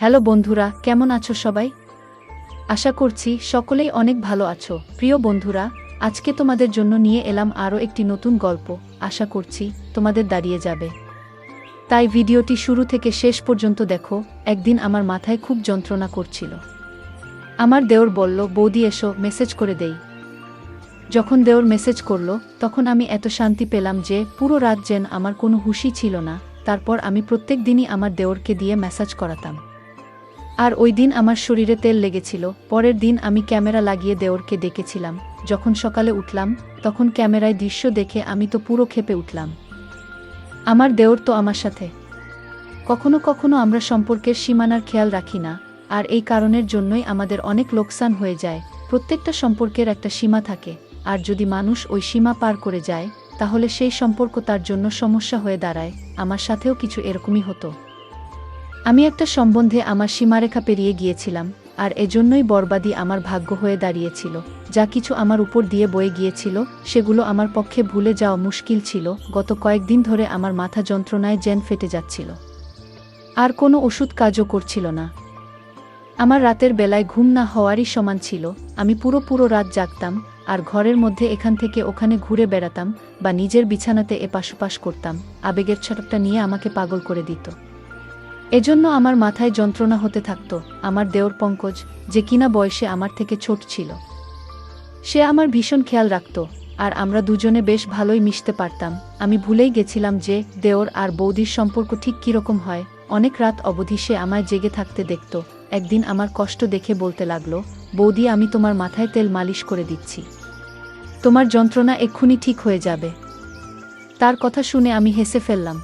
Hello বন্ধুরা, কেমন আছো সবাই? আশা করছি সকলেই অনেক ভালো আছো। প্রিয় বন্ধুরা, আজকে তোমাদের জন্য নিয়ে এলাম আরও একটি নতুন গল্প। আশা করছি তোমাদের দাঁড়িয়ে যাবে। তাই ভিডিওটি শুরু থেকে শেষ পর্যন্ত দেখো। একদিন আমার মাথায় খুব যন্ত্রণা করছিল। আমার দেওর বলল, বৌদি এসো, মেসেজ করে দেই। যখন দেওর মেসেজ করল, তখন আমি এত শান্তি পেলাম যে পুরো রাত যেন আমার কোনো হুঁশই ছিল না। তারপর আমি প্রত্যেক দিনই আমার দেওরকে দিয়ে ম্যাসাজ করাতাম। আর ওই দিন আমার শরীরে তেল লেগেছিল। পরের দিন আমি ক্যামেরা লাগিয়ে দেওরকে ডেকেছিলাম। যখন সকালে উঠলাম, তখন ক্যামেরায় দৃশ্য দেখে আমি তো পুরো ক্ষেপে উঠলাম। আমার দেওর তো আমার সাথে। কখনো কখনো আমরা সম্পর্কের সীমানার খেয়াল রাখি না, আর এই কারণের জন্যই আমাদের অনেক লোকসান হয়ে যায়। প্রত্যেকটা সম্পর্কের একটা সীমা থাকে, আর যদি মানুষ ওই সীমা পার করে যায়, তাহলে সেই সম্পর্ক তার জন্য সমস্যা হয়ে দাঁড়ায়। আমার সাথেও কিছু এরকমই হতো। আমি একটা সম্বন্ধে আমার সীমারেখা পেরিয়ে গিয়েছিলাম, আর এজন্যই বরবাদী আমার ভাগ্য হয়ে দাঁড়িয়েছিল। যা কিছু আমার উপর দিয়ে বয়ে গিয়েছিল, সেগুলো আমার পক্ষে ভুলে যাওয়া মুশকিল ছিল। গত কয়েকদিন ধরে আমার মাথা যন্ত্রণায় জ্যান ফেটে যাচ্ছিল। আর কোনো ওষুধ কাজও করছিল না। আমার রাতের বেলায় ঘুম না হওয়ারই সমান ছিল। আমি পুরো রাত জাগতাম, আর ঘরের মধ্যে এখান থেকে ওখানে ঘুরে বেড়াতাম, বা নিজের বিছানাতে এপাশ ওপাশ করতাম। আবেগের ছটকটা নিয়ে আমাকে পাগল করে দিত। এজন্য আমার মাথায় যন্ত্রণা হতে থাকত। আমার দেওর পঙ্কজ, যে কিনা বয়সে আমার থেকে ছোট ছিল, সে আমার ভীষণ খেয়াল রাখত, আর আমরা দুজনে বেশ ভালোই মিশতে পারতাম। আমি ভুলেই গেছিলাম যে দেওর আর বৌদির সম্পর্ক ঠিক কীরকম হয়। অনেক রাত অবধি সে আমায় জেগে থাকতে দেখত। একদিন আমার কষ্ট দেখে বলতে লাগলো, বৌদি, আমি তোমার মাথায় তেল মালিশ করে দিচ্ছি, তোমার যন্ত্রণা এক্ষুনি ঠিক হয়ে যাবে। তার কথা শুনে আমি হেসে ফেললাম।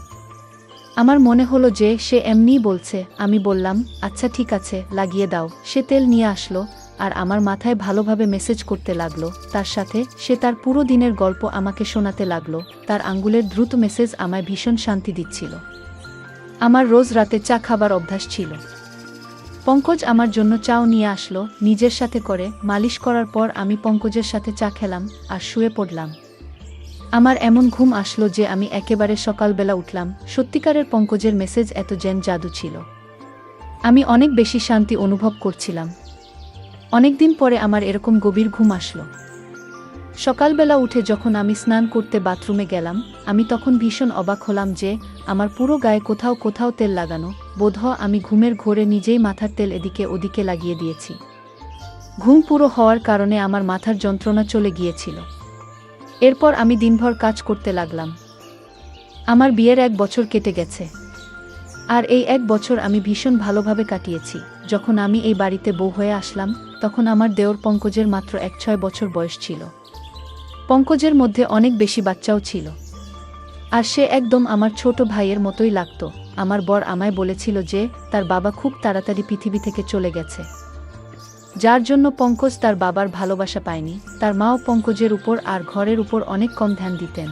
আমার মনে হলো যে সে এমনিই বলছে। আমি বললাম, আচ্ছা ঠিক আছে, লাগিয়ে দাও। সে তেল নিয়ে আসলো, আর আমার মাথায় ভালোভাবে মেসেজ করতে লাগলো। তার সাথে সে তার পুরো দিনের গল্প আমাকে শোনাতে লাগলো। তার আঙ্গুলের দ্রুত মেসেজ আমায় ভীষণ শান্তি দিচ্ছিল। আমার রোজ রাতে চা খাবার অভ্যাস ছিল। পঙ্কজ আমার জন্য চাও নিয়ে আসলো। নিজের সাথে করে মালিশ করার পর আমি পঙ্কজের সাথে চা খেলাম আর শুয়ে পড়লাম। আমার এমন ঘুম আসলো যে আমি একেবারে সকালবেলা উঠলাম। সত্যিকারের পঙ্কজের মেসেজ এত যেন জাদু ছিল। আমি অনেক বেশি শান্তি অনুভব করছিলাম। অনেকদিন পরে আমার এরকম গভীর ঘুম আসলো। সকালবেলা উঠে যখন আমি স্নান করতে বাথরুমে গেলাম, আমি তখন ভীষণ অবাক হলাম যে আমার পুরো গায়ে কোথাও কোথাও তেল লাগানো। বোধহয় আমি ঘুমের ঘোরে নিজেই মাথার তেল এদিকে ওদিকে লাগিয়ে দিয়েছি। ঘুম পুরো হওয়ার কারণে আমার মাথার যন্ত্রণা চলে গিয়েছিল। এরপর আমি দিনভর কাজ করতে লাগলাম। আমার বিয়ের 1 বছর কেটে গেছে, আর এই 1 বছর আমি ভীষণ ভালোভাবে কাটিয়েছি। যখন আমি এই বাড়িতে বউ হয়ে আসলাম, তখন আমার দেওর পঙ্কজের মাত্র 6 বছর বয়স ছিল। পঙ্কজের মধ্যে অনেক বেশি বাচ্চাও ছিল, আর সে একদম আমার ছোট ভাইয়ের মতোই লাগতো। আমার বর আমায় বলেছিল যে তার বাবা খুব তাড়াতাড়ি পৃথিবী থেকে চলে গেছে, যার জন্য পঙ্কজ তার বাবার ভালোবাসা পায়নি। তার মাও পঙ্কজের উপর আর ঘরের উপর অনেক কম ধ্যান দিতেন।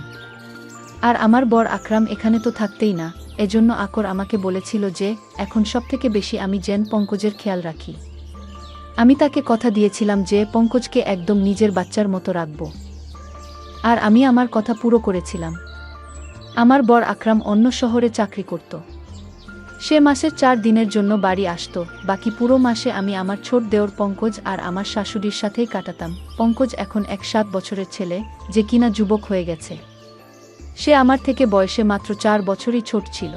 আর আমার বর আকরাম এখানে তো থাকতেই না। এজন্য আকর আমাকে বলেছিল যে এখন সবথেকে বেশি আমি যেন পঙ্কজের খেয়াল রাখি। আমি তাকে কথা দিয়েছিলাম যে পঙ্কজকে একদম নিজের বাচ্চার মতো রাখব, আর আমি আমার কথা পুরো করেছিলাম। আমার বর আকরাম অন্য শহরে চাকরি করত। সে মাসের 4 দিনের জন্য বাড়ি আসতো। বাকি পুরো মাসে আমি আমার ছোট দেওর পঙ্কজ আর আমার শাশুড়ির সাথেই কাটাতাম। পঙ্কজ এখন 7 বছরের ছেলে, যে কিনা যুবক হয়ে গেছে। সে আমার থেকে বয়সে মাত্র 4 বছরই ছোট ছিল।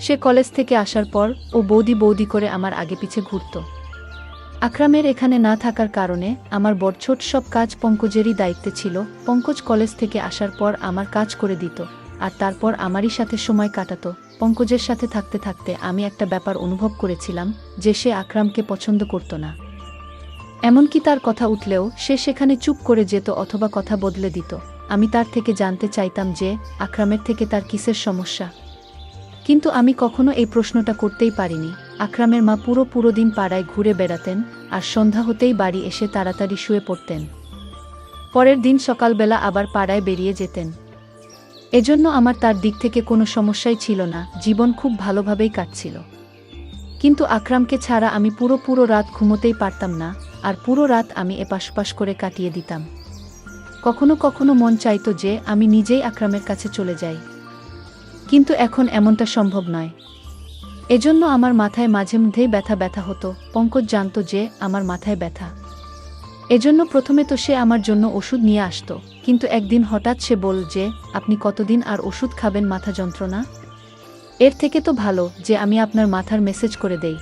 সে কলেজ থেকে আসার পর ও বৌদি বৌদি করে আমার আগে পিছে ঘুরত। আকরামের এখানে না থাকার কারণে আমার বড় ছোট সব কাজ পঙ্কজেরই দায়িত্বে ছিল। পঙ্কজ কলেজ থেকে আসার পর আমার কাজ করে দিত, আর তারপর আমারই সাথে সময় কাটাতো। পঙ্কজের সাথে থাকতে থাকতে আমি একটা ব্যাপার অনুভব করেছিলাম যে সে আকরামকে পছন্দ করত না। এমনকি তার কথা উঠলেও সে সেখানে চুপ করে যেত অথবা কথা বদলে দিত। আমি তার থেকে জানতে চাইতাম যে আকরামের থেকে তার কিসের সমস্যা, কিন্তু আমি কখনো এই প্রশ্নটা করতেই পারিনি। আকরামের মা পুরো দিন পাড়ায় ঘুরে বেড়াতেন, আর সন্ধ্যা হতেই বাড়ি এসে তাড়াতাড়ি শুয়ে পড়তেন। পরের দিন সকালবেলা আবার পাড়ায় বেরিয়ে যেতেন। এজন্য আমার তার দিক থেকে কোনো সমস্যাই ছিল না। জীবন খুব ভালোভাবেই কাটছিল। কিন্তু আকরামকে ছাড়া আমি পুরো রাত ঘুমোতেই পারতাম না, আর পুরো রাত আমি এপাশ ওপাশ করে কাটিয়ে দিতাম। কখনো কখনো মন চাইতো যে আমি নিজেই আকরামের কাছে চলে যাই, কিন্তু এখন এমনটা সম্ভব নয়। এজন্য আমার মাথায় মাঝে মধ্যেই ব্যথা ব্যথা হতো। পঙ্কজ জানত যে আমার মাথায় ব্যথা। এজন্য প্রথমে তো সে আমার জন্য ওষুধ নিয়ে আসতো, কিন্তু একদিন হঠাৎ সে বলল যে, আপনি কতদিন আর ওষুধ খাবেন মাথা যন্ত্রণা? এর থেকে তো ভালো যে আমি আপনার মাথার মেসেজ করে দেই,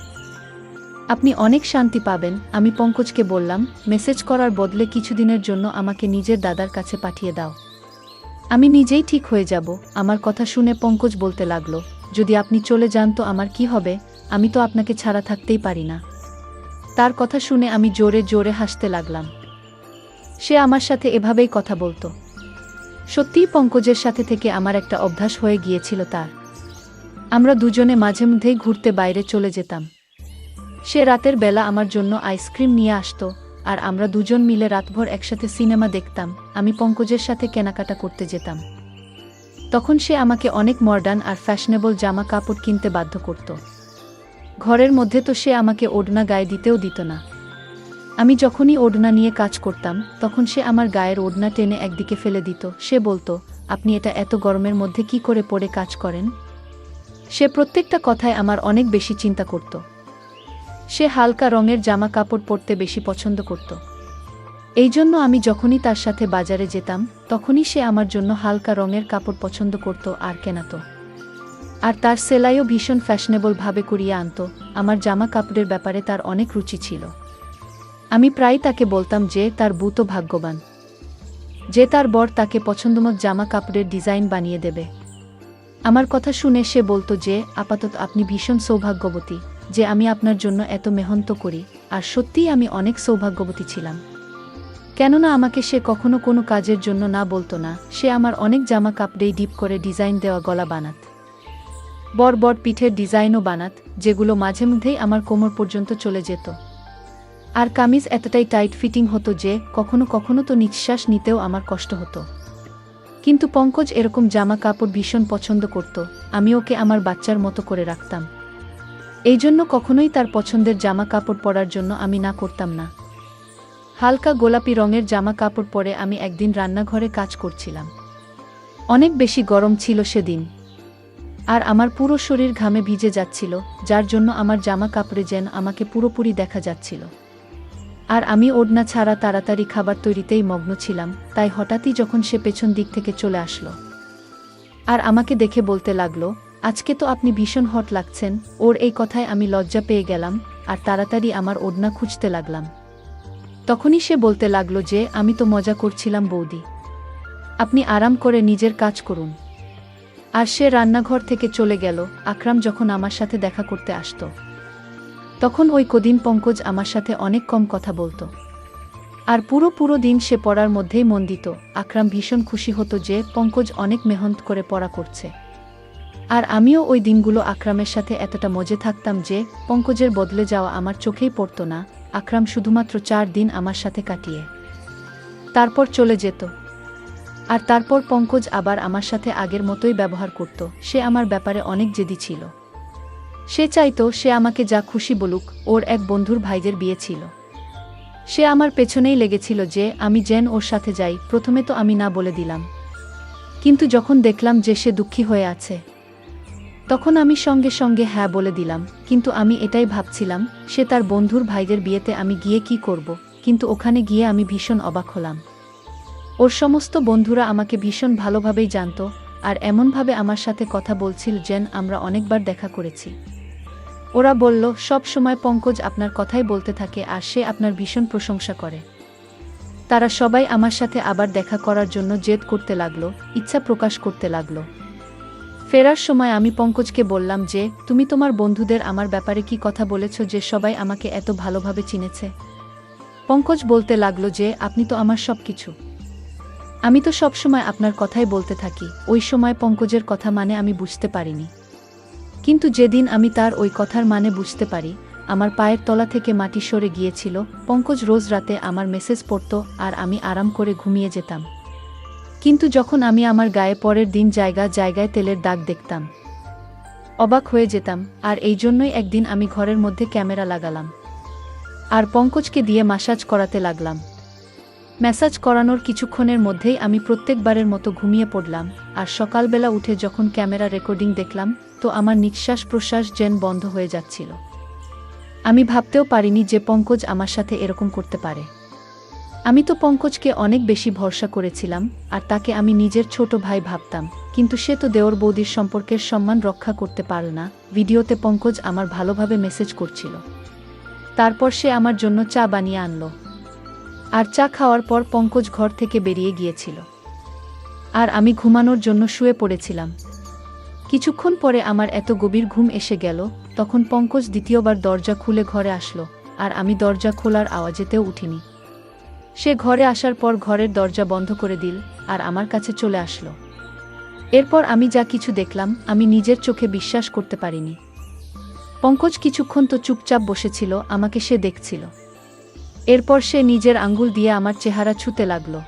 আপনি অনেক শান্তি পাবেন। আমি পঙ্কজকে বললাম, মেসেজ করার বদলে কিছুদিনের জন্য আমাকে নিজের দাদার কাছে পাঠিয়ে দাও, আমি নিজেই ঠিক হয়ে যাব। আমার কথা শুনে পঙ্কজ বলতে লাগলো, যদি আপনি চলে যান তো আমার কি হবে? আমি তো আপনাকে ছাড়া থাকতেই পারি না। তার কথা শুনে আমি জোরে জোরে হাসতে লাগলাম। সে আমার সাথে এভাবেই কথা বলতো। সত্যিই পঙ্কজের সাথে থেকে আমার একটা অভ্যাস হয়ে গিয়েছিল তার। আমরা দুজনে মাঝে মধ্যেই ঘুরতে বাইরে চলে যেতাম। সে রাতের বেলা আমার জন্য আইসক্রিম নিয়ে আসতো, আর আমরা দুজন মিলে রাতভর একসাথে সিনেমা দেখতাম। আমি পঙ্কজের সাথে কেনাকাটা করতে যেতাম। তখন সে আমাকে অনেক মডার্ন আর ফ্যাশনেবল জামা কাপড় কিনতে বাধ্য করত। ঘরের মধ্যে তো সে আমাকে ওড়না গায়ে দিতেও দিত না। আমি যখনই ওড়না নিয়ে কাজ করতাম, তখন সে আমার গায়ের ওড়না টেনে একদিকে ফেলে দিত। সে বলতো, আপনি এটা এত গরমের মধ্যে কি করে পরে কাজ করেন? সে প্রত্যেকটা কথায় আমার অনেক বেশি চিন্তা করত। সে হালকা রঙের জামা কাপড় পরতে বেশি পছন্দ করত। এই জন্য আমি যখনই তার সাথে বাজারে যেতাম, তখনই সে আমার জন্য হালকা রঙের কাপড় পছন্দ করত আর কেনাতো। আর তার সেলাইও ভীষণ ফ্যাশনেবল ভাবে করিয়ে আনত। আমার জামা কাপড়ের ব্যাপারে তার অনেক রুচি ছিল। আমি প্রায় তাকে বলতাম যে তার বউ তো ভাগ্যবান, যে তার বর তাকে পছন্দমতো জামা কাপড়ের ডিজাইন বানিয়ে দেবে। আমার কথা শুনে সে বলতো যে, আপাতত আপনি ভীষণ সৌভাগ্যবতী যে আমি আপনার জন্য এত মেহনত করি। আর সত্যিই আমি অনেক সৌভাগ্যবতী ছিলাম, কেননা আমাকে সে কখনো কোনো কাজের জন্য না বলতো না। সে আমার অনেক জামা কাপড়েই ডিপ করে ডিজাইন দেওয়া গলা বানাত, বড় বড় পিঠের ডিজাইনও বানাত, যেগুলো মাঝে মধ্যেই আমার কোমর পর্যন্ত চলে যেত। আর কামিজ এতটাই টাইট ফিটিং হতো যে কখনো কখনো তো নিঃশ্বাস নিতেও আমার কষ্ট হতো। কিন্তু পঙ্কজ এরকম জামা কাপড় ভীষণ পছন্দ করত। আমি ওকে আমার বাচ্চার মতো করে রাখতাম। এই জন্য কখনোই তার পছন্দের জামা কাপড় পরার জন্য আমি না করতাম না। হালকা গোলাপি রঙের জামা কাপড় পরে আমি একদিন রান্নাঘরে কাজ করছিলাম। অনেক বেশি গরম ছিল সেদিন, আর আমার পুরো শরীর ঘামে ভিজে যাচ্ছিল, যার জন্য আমার জামা কাপড়ে যেন আমাকে পুরোপুরি দেখা যাচ্ছিল। আর আমি ওড়না ছাড়া তাড়াতাড়ি খাবার তৈরিতেই মগ্ন ছিলাম। তাই হঠাৎই যখন সে পেছন দিক থেকে চলে আসলো আর আমাকে দেখে বলতে লাগলো, আজকে তো আপনি ভীষণ হট লাগছেন। ওর এই কথায় আমি লজ্জা পেয়ে গেলাম আর তাড়াতাড়ি আমার ওড়না খুঁজতে লাগলাম। তখনই সে বলতে লাগলো যে, আমি তো মজা করছিলাম বৌদি, আপনি আরাম করে নিজের কাজ করুন। আর সে রান্নাঘর থেকে চলে গেল। আকরাম যখন আমার সাথে দেখা করতে আসতো, তখন ওই কদিন পঙ্কজ আমার সাথে অনেক কম কথা বলতো, আর পুরো দিন সে পড়ার মধ্যেই মন দিত। আকরাম ভীষণ খুশি হতো যে পঙ্কজ অনেক মেহনত করে পড়া করছে। আর আমিও ওই দিনগুলো আকরামের সাথে এতটা মজে থাকতাম যে পঙ্কজের বদলে যাওয়া আমার চোখেই পড়তো না। আকরাম শুধুমাত্র 4 দিন আমার সাথে কাটিয়ে তারপর চলে যেত। আর তারপর পঙ্কজ আবার আমার সাথে আগের মতোই ব্যবহার করত। সে আমার ব্যাপারে অনেক জেদি ছিল। সে চাইতো সে আমাকে যা খুশি বলুক। ওর এক বন্ধুর ভাইদের বিয়ে ছিল, সে আমার পেছনেই লেগেছিল যে আমি যেন ওর সাথে যাই। প্রথমে তো আমি না বলে দিলাম, কিন্তু যখন দেখলাম যে সে দুঃখী হয়ে আছে, তখন আমি সঙ্গে সঙ্গে হ্যাঁ বলে দিলাম। কিন্তু আমি এটাই ভাবছিলাম, সে তার বন্ধুর ভাইদের বিয়েতে আমি গিয়ে কি করব। কিন্তু ওখানে গিয়ে আমি ভীষণ অবাক হলাম। ওর সমস্ত বন্ধুরা আমাকে ভীষণ ভালোভাবেই জানত, আর এমনভাবে আমার সাথে কথা বলছিল যেন আমরা অনেকবার দেখা করেছি। ওরা বলল, সব সময় পঙ্কজ আপনার কথাই বলতে থাকে আর সে আপনার ভীষণ প্রশংসা করে। তারা সবাই আমার সাথে আবার দেখা করার জন্য জেদ করতে লাগলো, ইচ্ছা প্রকাশ করতে লাগলো। ফেরার সময় আমি পঙ্কজকে বললাম যে, তুমি তোমার বন্ধুদের আমার ব্যাপারে কি কথা বলেছ যে সবাই আমাকে এত ভালোভাবে চিনেছে? পঙ্কজ বলতে লাগলো যে, আপনি তো আমার সব কিছু, আমি তো সব সময় আপনার কথাই বলতে থাকি। ওই সময় পঙ্কজের কথা মানে আমি বুঝতে পারিনি, কিন্তু যেদিন আমি তার ওই কথার মানে বুঝতে পারি, আমার পায়ের তলা থেকে মাটি সরে গিয়েছিল। পঙ্কজ রোজ রাতে আমার মেসেজ পড়ত আর আমি আরাম করে ঘুমিয়ে যেতাম। কিন্তু যখন আমি আমার গায়ে পরের দিন জায়গায় তেলের দাগ দেখতাম, অবাক হয়ে যেতাম। আর এই জন্যই একদিন আমি ঘরের মধ্যে ক্যামেরা লাগালাম আর পঙ্কজকে দিয়ে ম্যাসাজ করাতে লাগলাম। ম্যাসাজ করানোর কিছুক্ষণের মধ্যেই আমি প্রত্যেকবারের মতো ঘুমিয়ে পড়লাম। আর সকালবেলা উঠে যখন ক্যামেরা রেকর্ডিং দেখলাম, তো আমার নিঃশ্বাস প্রশ্বাস যেন বন্ধ হয়ে যাচ্ছিল। আমি ভাবতেও পারিনি যে পঙ্কজ আমার সাথে এরকম করতে পারে। আমি তো পঙ্কজকে অনেক বেশি ভরসা করেছিলাম, আর তাকে আমি নিজের ছোট ভাই ভাবতাম, কিন্তু সে তো দেওর বৌদির সম্পর্কের সম্মান রক্ষা করতে পারল না। ভিডিওতে পঙ্কজ আমার ভালোভাবে মেসেজ করছিল। তারপর সে আমার জন্য চা বানিয়ে আনলো, আর চা খাওয়ার পর পঙ্কজ ঘর থেকে বেরিয়ে গিয়েছিল, আর আমি ঘুমানোর জন্য শুয়ে পড়েছিলাম। কিছুক্ষণ পরে আমার এত গভীর ঘুম এসে গেল, তখন পঙ্কজ দ্বিতীয়বার দরজা খুলে ঘরে আসলো, আর আমি দরজা খোলার আওয়াজেতেও উঠিনি। সে ঘরে আসার পর ঘরের দরজা বন্ধ করে দিল, আর আমার কাছে চলে আসলো। এরপর আমি যা কিছু দেখলাম আমি নিজের চোখে বিশ্বাস করতে পারিনি। পঙ্কজ কিছুক্ষণ তো চুপচাপ বসেছিল, আমাকে সে দেখছিল। এরপর সে নিজের আঙ্গুল দিয়ে আমার চেহারা ছুঁতে লাগলো।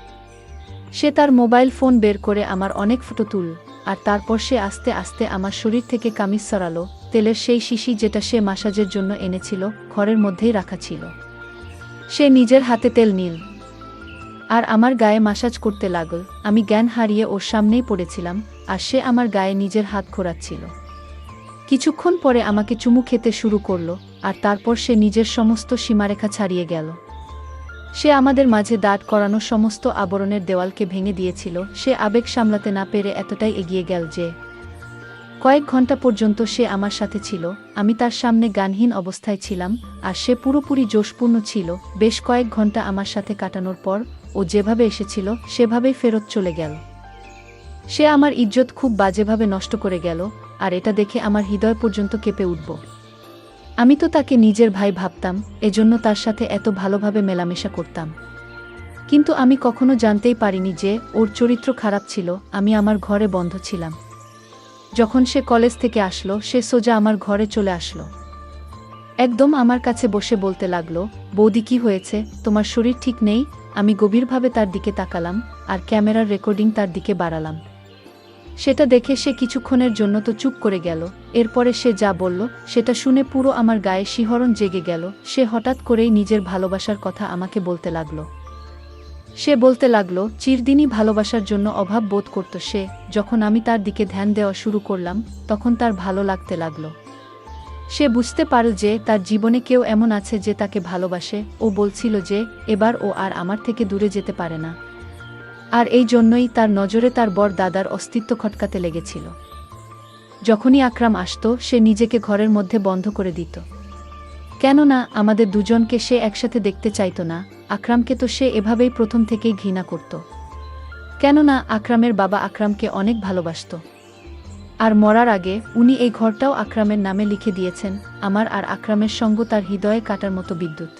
সে তার মোবাইল ফোন বের করে আমার অনেক ফটো তুলল, আর তারপর সে আস্তে আস্তে আমার শরীর থেকে কামিজ সরালো। তেলের সেই শিশি যেটা সে মাসাজের জন্য এনেছিল ঘরের মধ্যেই রাখা ছিল। সে নিজের হাতে তেল নিল আর আমার গায়ে মাসাজ করতে লাগল। আমি জ্ঞান হারিয়ে ওর সামনেই পড়েছিলাম, আর সে আমার গায়ে নিজের হাত ঘোরাচ্ছিল। কিছুক্ষণ পরে আমাকে চুমু খেতে শুরু করলো, আর তারপর সে নিজের সমস্ত সীমারেখা ছাড়িয়ে গেল। সে আমাদের মাঝে দাঁড় করানো সমস্ত আবরণের দেওয়ালকে ভেঙে দিয়েছিল। সে আবেগ সামলাতে না পেরে এতটাই এগিয়ে গেল যে কয়েক ঘন্টা পর্যন্ত সে আমার সাথে ছিল। আমি তার সামনে গানহীন অবস্থায় ছিলাম, আর সে পুরোপুরি জোশপূর্ণ ছিল। বেশ কয়েক ঘন্টা আমার সাথে কাটানোর পর ও যেভাবে এসেছিল সেভাবেই ফেরত চলে গেল। সে আমার ইজ্জত খুব বাজেভাবে নষ্ট করে গেল, আর এটা দেখে আমার হৃদয় পর্যন্ত কেঁপে উঠব। আমি তো তাকে নিজের ভাই ভাবতাম, এজন্য তার সাথে এত ভালোভাবে মেলামেশা করতাম। কিন্তু আমি কখনো জানতেই পারিনি যে ওর চরিত্র খারাপ ছিল। আমি আমার ঘরে বন্ধ ছিলাম। যখন সে কলেজ থেকে আসলো সে সোজা আমার ঘরে চলে আসলো। একদম আমার কাছে বসে বলতে লাগলো, বৌদি কি হয়েছে, তোমার শরীর ঠিক নেই? আমি গভীরভাবে তার দিকে তাকালাম, আর ক্যামেরার রেকর্ডিং তার দিকে বাড়ালাম। সেটা দেখে সে কিছুক্ষণের জন্য তো চুপ করে গেল। এরপরে সে যা বলল সেটা শুনে পুরো আমার গায়ে শিহরণ জেগে গেল। সে হঠাৎ করেই নিজের ভালোবাসার কথা আমাকে বলতে লাগলো। সে বলতে লাগলো চিরদিনই ভালোবাসার জন্য অভাব বোধ করত সে। যখন আমি তার দিকে ধ্যান দেওয়া শুরু করলাম তখন তার ভালো লাগতে লাগলো। সে বুঝতে পারল যে তার জীবনে কেউ এমন আছে যে তাকে ভালোবাসে। ও বলছিল যে এবার ও আর আমার থেকে দূরে যেতে পারে না, আর এই জন্যই তার নজরে তার বর দাদার অস্তিত্ব খটকাতে লেগেছিল। যখনই আকরাম আসতো সে নিজেকে ঘরের মধ্যে বন্ধ করে দিত, কেননা আমাদের দুজনকে সে একসাথে দেখতে চাইত না। আকরামকে তো সে এভাবেই প্রথম থেকেই ঘৃণা করত, কেননা আকরামের বাবা আকরামকে অনেক ভালোবাসত, আর মরার আগে উনি এই ঘরটাও আকরামের নামে লিখে দিয়েছেন। আমার আর আকরামের সঙ্গ তার হৃদয়ে কাটার মতো বিদ্যুৎ।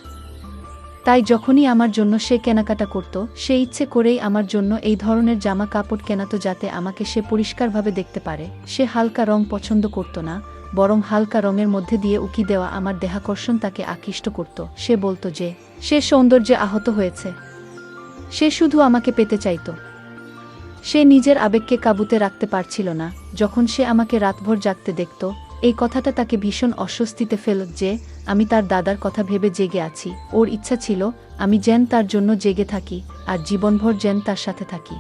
তাই যখনই আমার জন্য সে কেনাকাটা করত সে ইচ্ছে করেই আমার জন্য এই ধরনের জামা কাপড় কেনাতো যাতে আমাকে সে পরিষ্কারভাবে দেখতে পারে। সে হালকা রং পছন্দ করত না, বরং হালকা রঙের মধ্যে দিয়ে উকি দেওয়া আমার দেহাকর্ষণ তাকে আকৃষ্ট করত। সে বলতো যে সে সৌন্দর্যে আহত হয়েছে, সে শুধু আমাকে পেতে চাইত। সে নিজের আবেগকে কাবুতে রাখতে পারছিল না। যখন সে আমাকে রাতভর জাগতে দেখত এই কথাটা তাকে ভীষণ অস্বস্তিতে ফেলত যে আমি তার দাদার কথা ভেবে জেগে আছি। ওর ইচ্ছা ছিল আমি যেন তার জন্য জেগে থাকি, আর জীবনভর যেন তার সাথে থাকি।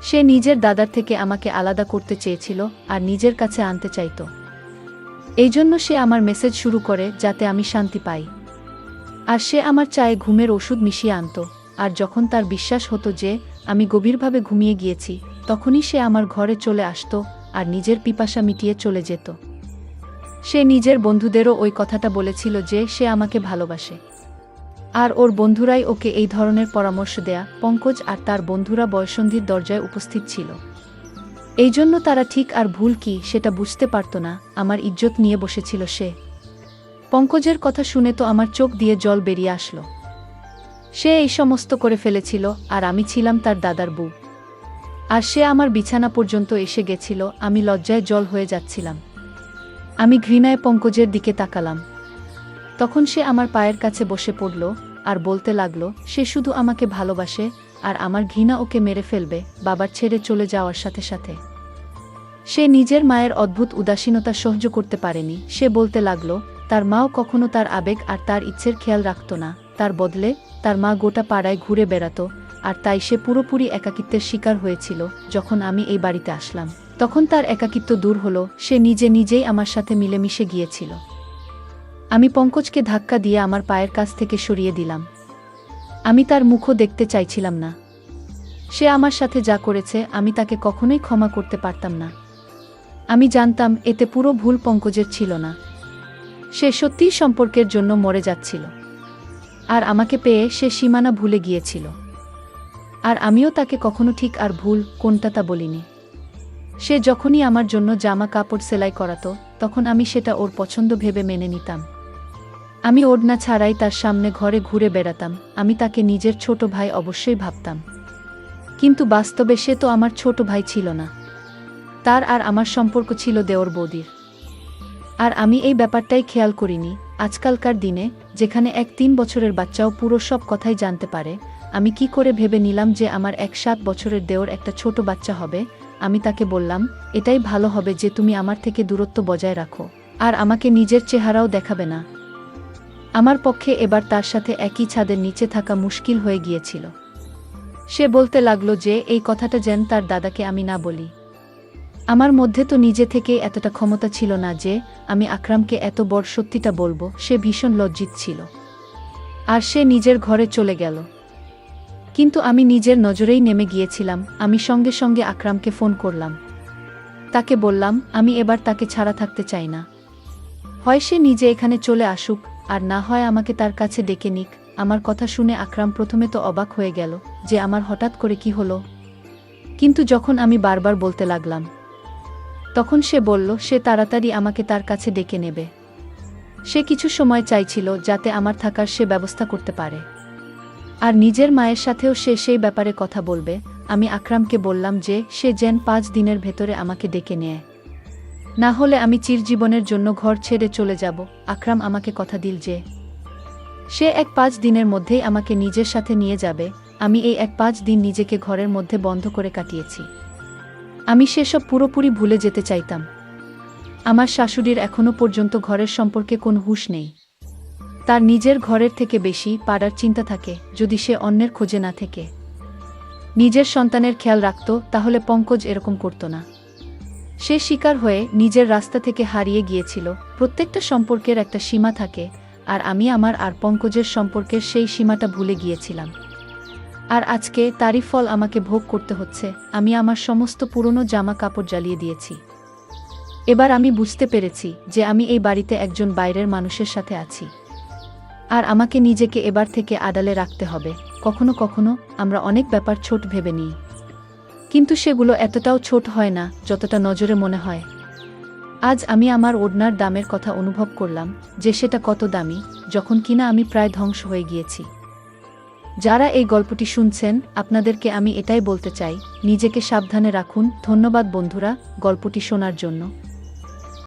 সে নিজের দাদার থেকে আমাকে আলাদা করতে চেয়েছিল আর নিজের কাছে আনতে চাইত। এই জন্য সে আমার মেসেজ শুরু করে যাতে আমি শান্তি পাই, আর সে আমার চায়ে ঘুমের ওষুধ মিশিয়ে আনত। আর যখন তার বিশ্বাস হতো যে আমি গভীরভাবে ঘুমিয়ে গিয়েছি তখনই সে আমার ঘরে চলে আসতো আর নিজের পিপাসা মিটিয়ে চলে যেত। সে নিজের বন্ধুদেরও ওই কথাটা বলেছিল যে সে আমাকে ভালোবাসে, আর ওর বন্ধুরাই ওকে এই ধরনের পরামর্শ দেয়া। পঙ্কজ আর তার বন্ধুরা বয়ঃসন্ধির দরজায় উপস্থিত ছিল, এই জন্য তারা ঠিক আর ভুল কি সেটা বুঝতে পারত না। আমার ইজ্জত নিয়ে বসেছিল সে। পঙ্কজের কথা শুনে তো আমার চোখ দিয়ে জল বেরিয়ে আসলো। সে এই সমস্ত করে ফেলেছিল, আর আমি ছিলাম তার দাদার বউ, আর সে আমার বিছানা পর্যন্ত এসে গেছিল। আমি লজ্জায় জল হয়ে যাচ্ছিলাম। আমি ঘৃণায় পঙ্কজের দিকে তাকালাম। তখন সে আমার পায়ের কাছে বসে পড়ল আর বলতে লাগলো সে শুধু আমাকে ভালোবাসে, আর আমার ঘৃণা ওকে মেরে ফেলবে বাবার ছেড়ে চলে যাওয়ার সাথে সাথে। সে নিজের মায়ের অদ্ভুত উদাসীনতা সহ্য করতে পারেনি। সে বলতে লাগলো তার মাও কখনো তার আবেগ আর তার ইচ্ছের খেয়াল রাখত না। তার বদলে তার মা গোটা পাড়ায় ঘুরে বেড়াতো, আর তাই সে পুরোপুরি একাকিত্বের শিকার হয়েছিল। যখন আমি এই বাড়িতে আসলাম তখন তার একাকিত্ব দূর হলো, সে নিজে নিজেই আমার সাথে মিলেমিশে গিয়েছিল। আমি পঙ্কজকে ধাক্কা দিয়ে আমার পায়ের কাছ থেকে সরিয়ে দিলাম। আমি তার মুখও দেখতে চাইছিলাম না। সে আমার সাথে যা করেছে আমি তাকে কখনোই ক্ষমা করতে পারতাম না। আমি জানতাম এতে পুরো ভুল পঙ্কজের ছিল না। সে সত্যিই সম্পর্কের জন্য মরে যাচ্ছিল। আর আমাকে পেয়ে সে সীমানা ভুলে গিয়েছিল। আর আমিও তাকে কখনো ঠিক আর ভুল কোনটা তা বলিনি। সে যখনই আমার জন্য জামা কাপড় সেলাই করাতো তখন আমি সেটা ওর পছন্দ ভেবে মেনে নিতাম। আমি ওড়না ছাড়াই তার সামনে ঘরে ঘুরে বেড়াতাম। আমি তাকে নিজের ছোট ভাই অবশ্যই ভাবতাম। কিন্তু বাস্তবে সে তো আমার ছোট ভাই ছিল না। তার আর আমার সম্পর্ক ছিল দেওর বৌদির। আর আমি এই ব্যাপারটাই খেয়াল করিনি। আজকালকার দিনে যেখানে এক 3 বছরের বাচ্চাও পুরো সব কথাই জানতে পারে, আমি কি করে ভেবে নিলাম যে আমার 7 বছরের দেওর একটা ছোট বাচ্চা হবে। আমি তাকে বললাম, এটাই ভালো হবে যে তুমি আমার থেকে দূরত্ব বজায় রাখো, আর আমাকে নিজের চেহারাও দেখাবে না। আমার পক্ষে এবার তার সাথে একই ছাদের নিচে থাকা মুশকিল হয়ে গিয়েছিল। সে বলতে লাগলো যে এই কথাটা যেন তার দাদাকে আমি না বলি। আমার মধ্যে তো নিজে থেকেই এতটা ক্ষমতা ছিল না যে আমি আকরামকে এত বড় সত্যিটা বলবো। সে ভীষণ লজ্জিত ছিল। আর সে নিজের ঘরে চলে গেল। কিন্তু আমি নিজের নজরেই নেমে গিয়েছিলাম। আমি সঙ্গে সঙ্গে আকরামকে ফোন করলাম। তাকে বললাম আমি এবার তাকে ছাড়া থাকতে চাই না। হয় সে নিজে এখানে চলে আসুক, আর না হয় আমাকে তার কাছে ডেকে নিক। আমার কথা শুনে আকরাম প্রথমে তো অবাক হয়ে গেল যে আমার হঠাৎ করে কি হলো। কিন্তু যখন আমি বারবার বলতে লাগলাম তখন সে বলল সে তাড়াতাড়ি আমাকে তার কাছে ডেকে নেবে। সে কিছু সময় চাইছিল যাতে আমার থাকার সে ব্যবস্থা করতে পারে। আর নিজের মায়ের সাথেও সে সেই ব্যাপারে কথা বলবে। আমি আকরামকে বললাম যে সে যেন 5 দিনের ভেতরে আমাকে ডেকে নেয়, না হলে আমি চিরজীবনের জন্য ঘর ছেড়ে চলে যাব। আকরাম আমাকে কথা দিল যে সে 5 দিনের মধ্যেই আমাকে নিজের সাথে নিয়ে যাবে। আমি এই 5 দিন নিজেকে ঘরের মধ্যে বন্ধ করে কাটিয়েছি। আমি সেসব পুরোপুরি ভুলে যেতে চাইতাম। আমার শাশুড়ির এখনো পর্যন্ত ঘরের সম্পর্কে কোনো হুঁশ নেই। তার নিজের ঘরের থেকে বেশি পাড়ার চিন্তা থাকে। যদি সে অন্যের খোঁজে না থেকে নিজের সন্তানের খেয়াল রাখত তাহলে পঙ্কজ এরকম করত না। সে শিকার হয়ে নিজের রাস্তা থেকে হারিয়ে গিয়েছিল। প্রত্যেকটা সম্পর্কের একটা সীমা থাকে, আর আমি আমার আর পঙ্কজের সম্পর্কের সেই সীমাটা ভুলে গিয়েছিলাম। আর আজকে তারই ফল আমাকে ভোগ করতে হচ্ছে। আমি আমার সমস্ত পুরনো জামা কাপড় জ্বালিয়ে দিয়েছি। এবার আমি বুঝতে পেরেছি যে আমি এই বাড়িতে একজন বাইরের মানুষের সাথে আছি। আর আমাকে নিজেকে এবার থেকে আড়ালে রাখতে হবে। কখনো কখনো আমরা অনেক ব্যাপার ছোট ভেবে নিই, কিন্তু সেগুলো এতটাও ছোট হয় না যতটা নজরে মনে হয়। আজ আমি আমার ওড়নার দামের কথা অনুভব করলাম যে সেটা কত দামি, যখন কিনা আমি প্রায় ধ্বংস হয়ে গিয়েছি। যারা এই গল্পটি শুনছেন আপনাদেরকে আমি এটাই বলতে চাই, নিজেকে সাবধানে রাখুন। ধন্যবাদ বন্ধুরা গল্পটি শোনার জন্য।